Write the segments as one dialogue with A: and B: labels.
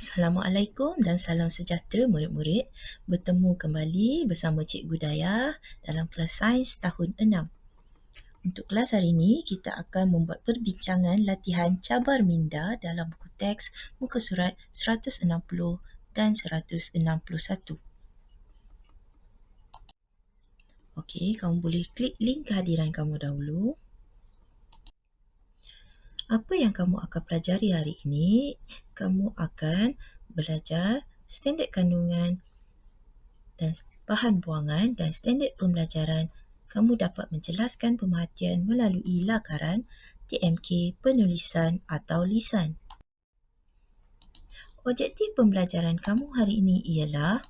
A: Assalamualaikum dan salam sejahtera murid-murid. Bertemu kembali bersama Cikgu Dayah dalam kelas Sains tahun 6. Untuk kelas hari ini, kita akan membuat perbincangan latihan cabar minda dalam buku teks muka surat 160 dan 161. Okey, kamu boleh klik link kehadiran kamu dahulu. Apa yang kamu akan pelajari hari ini? Kamu akan belajar standard kandungan dan bahan buangan dan standard pembelajaran. Kamu dapat menjelaskan pemerhatian melalui lakaran, TMK, penulisan atau lisan. Objektif pembelajaran kamu hari ini ialah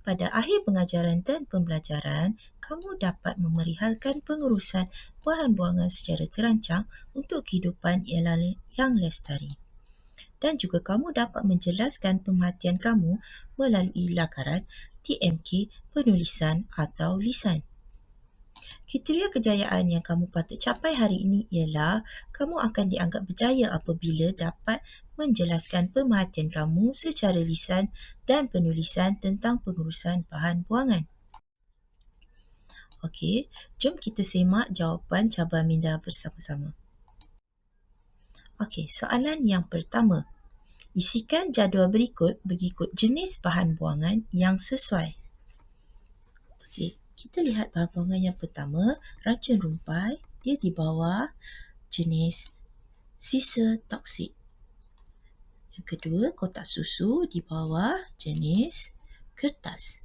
A: pada akhir pengajaran dan pembelajaran, kamu dapat memerihalkan pengurusan bahan buangan secara terancang untuk kehidupan yang lestari. Dan juga kamu dapat menjelaskan pemerhatian kamu melalui lakaran, TMK, penulisan atau lisan. Kriteria kejayaan yang kamu patut capai hari ini ialah kamu akan dianggap berjaya apabila dapat menjelaskan pemerhatian kamu secara lisan dan penulisan tentang pengurusan bahan buangan. Okey, jom kita semak jawapan cabar minda bersama-sama. Okey, soalan yang pertama. Isikan jadual berikut mengikut jenis bahan buangan yang sesuai. Okey, kita lihat bahan buangan yang pertama, racun rumpai, dia di bawah jenis sisa toksik. Yang kedua, kotak susu di bawah jenis kertas.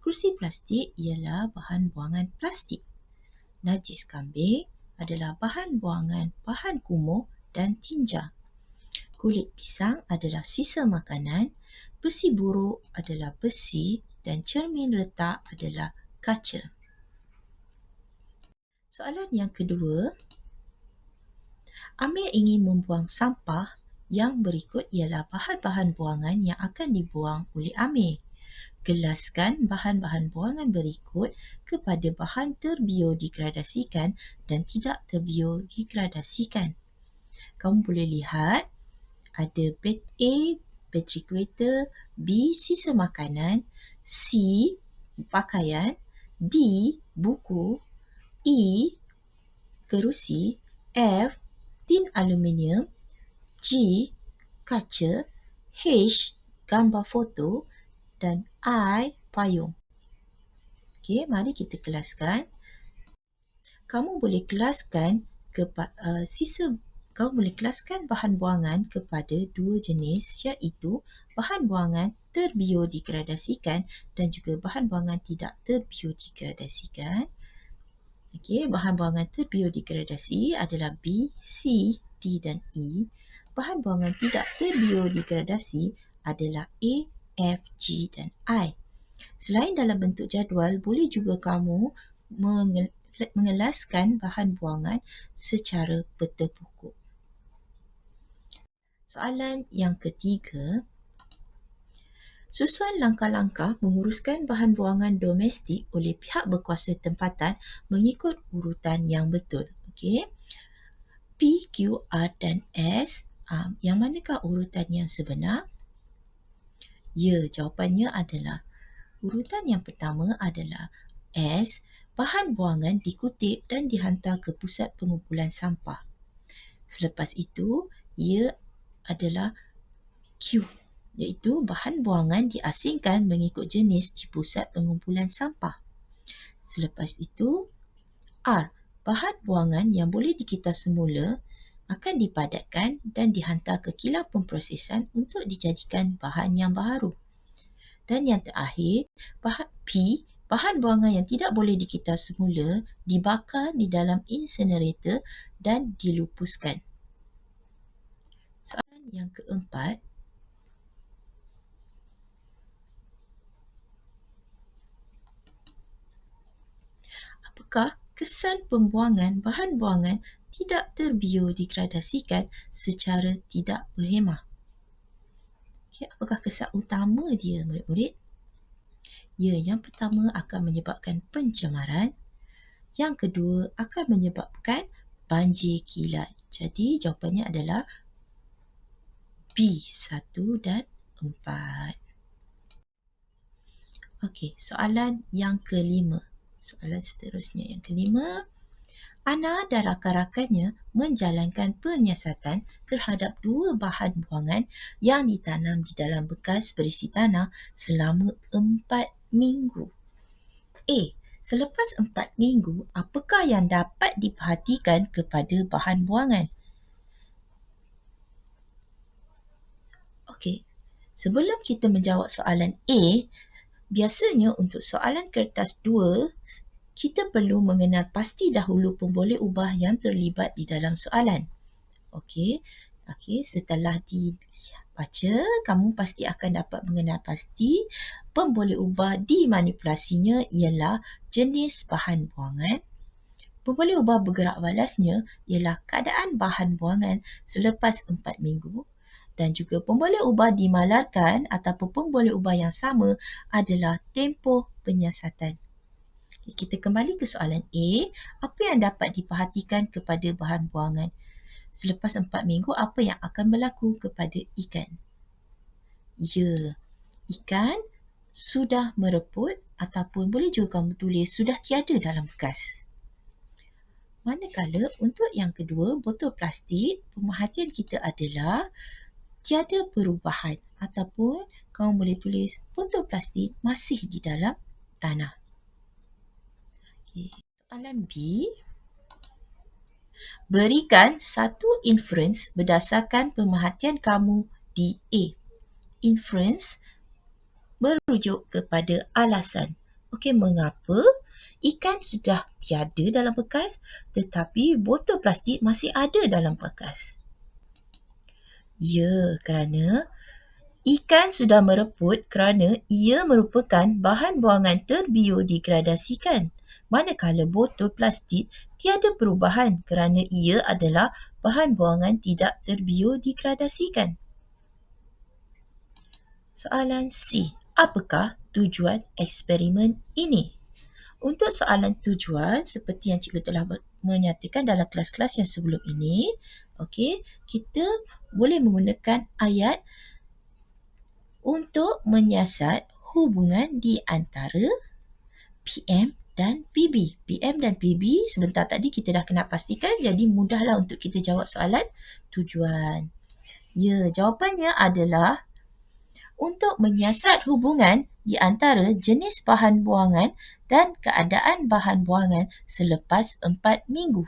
A: Kerusi plastik ialah bahan buangan plastik. Najis kambing adalah bahan buangan bahan kumuh dan tinja. Kulit pisang adalah sisa makanan, besi buruk adalah besi dan cermin retak adalah kaca. Soalan yang kedua, Amir ingin membuang sampah yang berikut ialah bahan-bahan buangan yang akan dibuang oleh Amir. Gelaskan bahan-bahan buangan berikut kepada bahan terbiodegradasikan dan tidak terbiodegradasikan. Kamu boleh lihat ada A, bateri kereta, B, sisa makanan, C, pakaian, D, buku, E, kerusi, F, tin aluminium, G, kaca, H, gambar foto dan I, payung. Okey, mari kita kelaskan. Kamu boleh kelaskan bahan buangan kepada dua jenis, iaitu bahan buangan terbiodegradasikan dan juga bahan buangan tidak terbiodegradasikan. Okey, bahan buangan terbiodegradasi adalah B, C, D dan E. Bahan buangan tidak terbiodegradasi adalah A, F, G dan I. Selain dalam bentuk jadual, boleh juga kamu mengelaskan bahan buangan secara bertepukuk. Soalan yang ketiga, susun langkah-langkah menguruskan bahan buangan domestik oleh pihak berkuasa tempatan mengikut urutan yang betul. Okey. P, Q, R dan S. Yang manakah urutan yang sebenar? Ya, jawapannya adalah urutan yang pertama adalah S. Bahan buangan dikutip dan dihantar ke pusat pengumpulan sampah. Selepas itu, ia adalah Q, iaitu bahan buangan diasingkan mengikut jenis di pusat pengumpulan sampah. Selepas itu, R. Bahan buangan yang boleh dikita semula akan dipadatkan dan dihantar ke kilang pemprosesan untuk dijadikan bahan yang baharu. Dan yang terakhir, P. Bahan buangan yang tidak boleh dikita semula dibakar di dalam incinerator dan dilupuskan. Soalan yang keempat, apakah kesan pembuangan bahan buangan tidak terbiodegradasikan secara tidak berhemah? Okay, apakah kesan utama dia, murid-murid? Ya, yang pertama akan menyebabkan pencemaran. Yang kedua akan menyebabkan banjir kilat. Jadi jawapannya adalah B, 1 dan 4. Okey, soalan yang kelima. Soalan seterusnya yang kelima. Ana dan rakan-rakannya menjalankan penyiasatan terhadap 2 bahan buangan yang ditanam di dalam bekas berisi tanah selama 4 minggu. A. Selepas 4 minggu, apakah yang dapat diperhatikan kepada bahan buangan? Okey, sebelum kita menjawab soalan A, biasanya untuk soalan kertas 2, kita perlu mengenal pasti dahulu pemboleh ubah yang terlibat di dalam soalan. Okey, setelah dibaca, kamu pasti akan dapat mengenal pasti pemboleh ubah dimanipulasinya ialah jenis bahan buangan. Pemboleh ubah bergerak balasnya ialah keadaan bahan buangan selepas 4 minggu. Dan juga pemboleh ubah dimalarkan ataupun pemboleh ubah yang sama adalah tempoh penyiasatan. Kita kembali ke soalan A. Apa yang dapat diperhatikan kepada bahan buangan? Selepas 4 minggu, apa yang akan berlaku kepada ikan? Ya, ikan sudah mereput ataupun boleh juga kamu tulis sudah tiada dalam bekas. Manakala untuk yang kedua, botol plastik, pemerhatian kita adalah tiada perubahan ataupun kamu boleh tulis botol plastik masih di dalam tanah. Okay. Soalan B. Berikan satu inference berdasarkan pemerhatian kamu di A. Inference merujuk kepada alasan. Okey, mengapa ikan sudah tiada dalam bekas tetapi botol plastik masih ada dalam bekas? Ya, kerana ikan sudah mereput kerana ia merupakan bahan buangan terbiodegradasikan. Manakala botol plastik tiada perubahan kerana ia adalah bahan buangan tidak terbiodegradasikan. Soalan C. Apakah tujuan eksperimen ini? Untuk soalan tujuan, seperti yang cikgu telah menyatakan dalam kelas-kelas yang sebelum ini, okey, kita boleh menggunakan ayat untuk menyiasat hubungan di antara PM dan PB. PM dan PB sebentar tadi kita dah kena pastikan, jadi mudahlah untuk kita jawab soalan tujuan. Ya, jawapannya adalah untuk menyiasat hubungan di antara jenis bahan buangan dan keadaan bahan buangan selepas 4 minggu.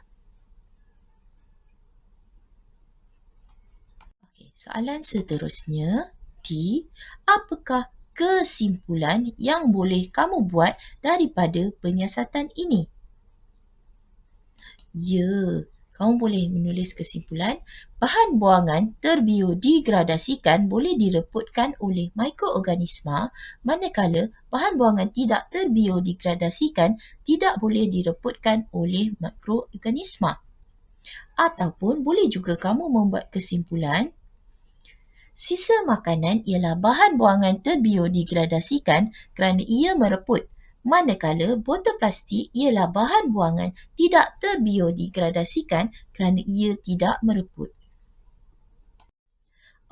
A: Okey, soalan seterusnya. D. Apakah kesimpulan yang boleh kamu buat daripada penyiasatan ini? Ya, kamu boleh menulis kesimpulan. Bahan buangan terbiodegradasikan boleh direputkan oleh mikroorganisma, manakala bahan buangan tidak terbiodegradasikan tidak boleh direputkan oleh mikroorganisma. Ataupun boleh juga kamu membuat kesimpulan, sisa makanan ialah bahan buangan terbiodegradasikan kerana ia mereput, manakala botol plastik ialah bahan buangan tidak terbiodegradasikan kerana ia tidak mereput.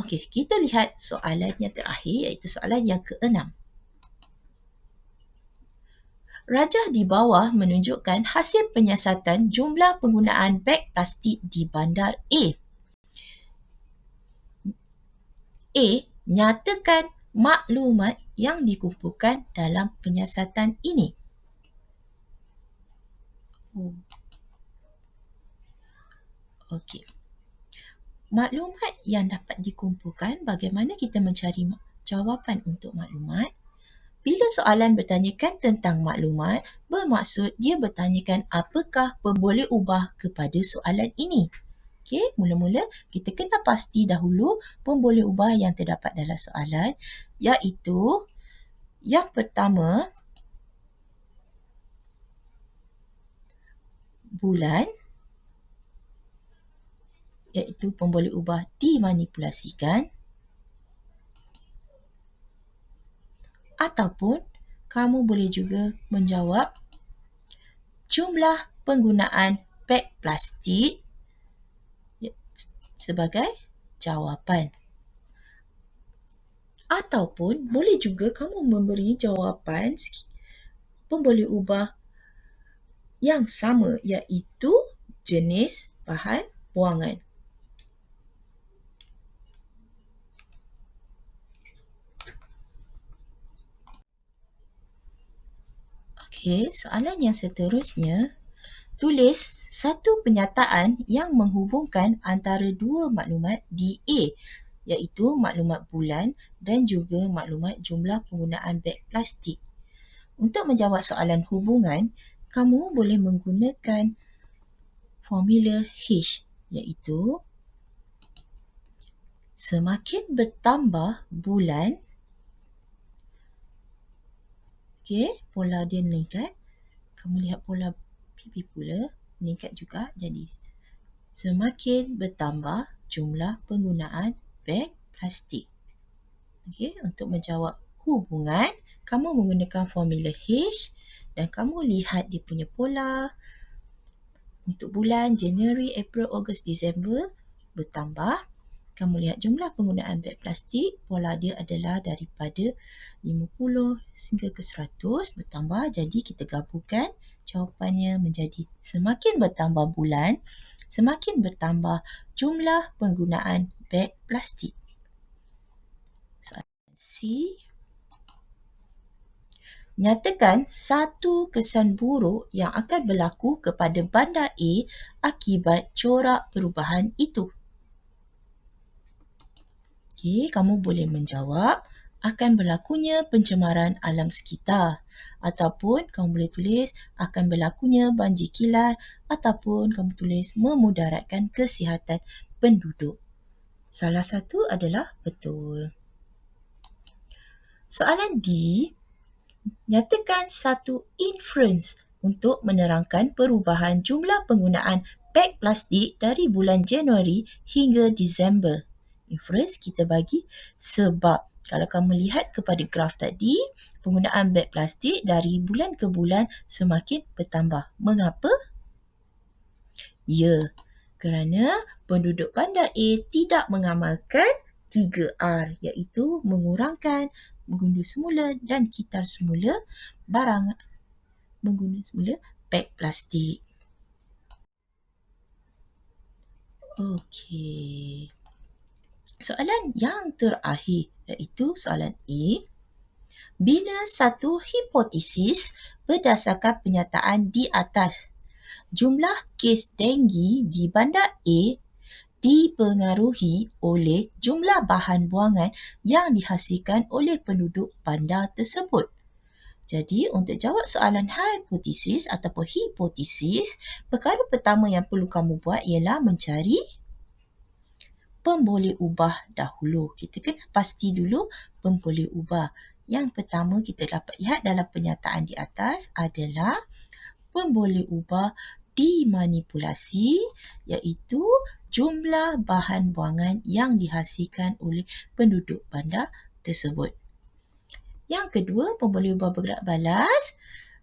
A: Okey, kita lihat soalan yang terakhir iaitu soalan yang ke-6. Rajah di bawah menunjukkan hasil penyiasatan jumlah penggunaan beg plastik di bandar A. A. Nyatakan maklumat yang dikumpulkan dalam penyiasatan ini. Okey. Maklumat yang dapat dikumpulkan, bagaimana kita mencari jawapan untuk maklumat? Bila soalan bertanyakan tentang maklumat, bermaksud dia bertanyakan apakah pemboleh ubah kepada soalan ini. Okey, mula-mula kita kena pasti dahulu pemboleh ubah yang terdapat dalam soalan, iaitu yang pertama, bulan, iaitu pemboleh ubah dimanipulasikan, ataupun kamu boleh juga menjawab jumlah penggunaan beg plastik sebagai jawapan. Ataupun boleh juga kamu memberi jawapan pemboleh ubah yang sama, iaitu jenis bahan buangan. Okey, soalan yang seterusnya, tulis satu penyataan yang menghubungkan antara dua maklumat di A, iaitu maklumat bulan dan juga maklumat jumlah penggunaan beg plastik. Untuk menjawab soalan hubungan, kamu boleh menggunakan formula H, iaitu semakin bertambah bulan, pola dia meningkat. Kamu lihat pola PP pula meningkat juga. Jadi semakin bertambah jumlah penggunaan beg plastik. Untuk menjawab hubungan, kamu menggunakan formula H dan kamu lihat dia punya pola. Untuk bulan Januari, April, Ogos, Disember bertambah. Kamu lihat jumlah penggunaan beg plastik, pola dia adalah daripada 50 hingga ke 100 bertambah. Jadi kita gabungkan jawapannya menjadi semakin bertambah bulan, semakin bertambah jumlah penggunaan beg plastik. Soalan C. Nyatakan satu kesan buruk yang akan berlaku kepada bandar A akibat corak perubahan itu. Kamu boleh menjawab akan berlakunya pencemaran alam sekitar, ataupun kamu boleh tulis akan berlakunya banjir kilat, ataupun kamu tulis memudaratkan kesihatan penduduk. Salah satu adalah betul. Soalan D. Nyatakan satu inference untuk menerangkan perubahan jumlah penggunaan beg plastik dari bulan Januari hingga Disember. Inference kita bagi sebab. Kalau kamu lihat kepada graf tadi, penggunaan beg plastik dari bulan ke bulan semakin bertambah. Mengapa? Ya, kerana penduduk bandar A tidak mengamalkan 3R, iaitu mengurangkan, menggundur semula dan kitar semula barang, menggundur semula beg plastik. Okey. Soalan yang terakhir iaitu soalan A. Bina satu hipotesis berdasarkan penyataan di atas. Jumlah kes denggi di bandar A dipengaruhi oleh jumlah bahan buangan yang dihasilkan oleh penduduk bandar tersebut. Jadi, untuk jawab soalan hipotesis ataupun hipotesis, perkara pertama yang perlu kamu buat ialah mencari pemboleh ubah dahulu. Kita kena pasti dulu pemboleh ubah. Yang pertama kita dapat lihat dalam penyataan di atas adalah pemboleh ubah dimanipulasi, iaitu jumlah bahan buangan yang dihasilkan oleh penduduk bandar tersebut. Yang kedua, pemboleh ubah bergerak balas,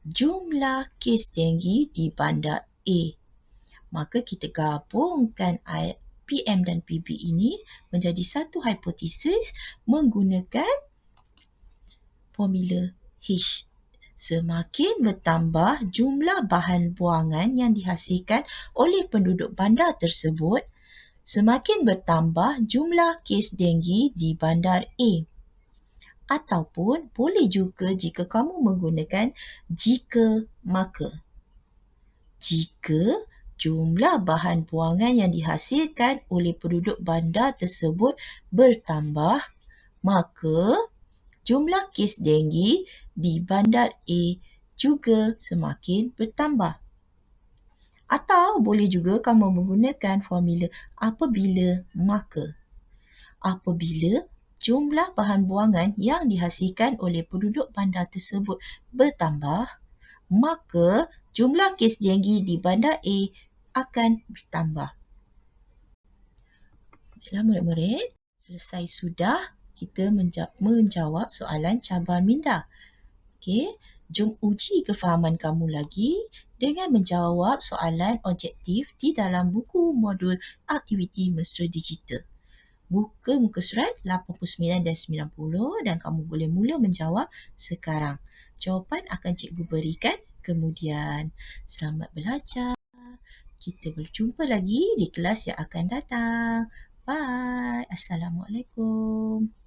A: jumlah kes denggi di bandar A. Maka kita gabungkan PM dan PB ini menjadi satu hipotesis menggunakan formula H. Semakin bertambah jumlah bahan buangan yang dihasilkan oleh penduduk bandar tersebut, semakin bertambah jumlah kes denggi di bandar A. Ataupun boleh juga jika kamu menggunakan jika maka. Jika jumlah bahan buangan yang dihasilkan oleh penduduk bandar tersebut bertambah, maka jumlah kes denggi di bandar A juga semakin bertambah. Atau boleh juga kamu menggunakan formula apabila maka. Apabila jumlah bahan buangan yang dihasilkan oleh penduduk bandar tersebut bertambah, maka jumlah kes denggi di bandar A akan bertambah. Baiklah murid-murid, selesai sudah kita menjawab soalan cabar minda. Jom uji kefahaman kamu lagi dengan menjawab soalan objektif di dalam buku modul aktiviti mesra digital. buka muka surat 89 dan 90 dan kamu boleh mula menjawab sekarang. Jawapan akan cikgu berikan kemudian. Selamat belajar. Kita berjumpa lagi di kelas yang akan datang. Bye. Assalamualaikum.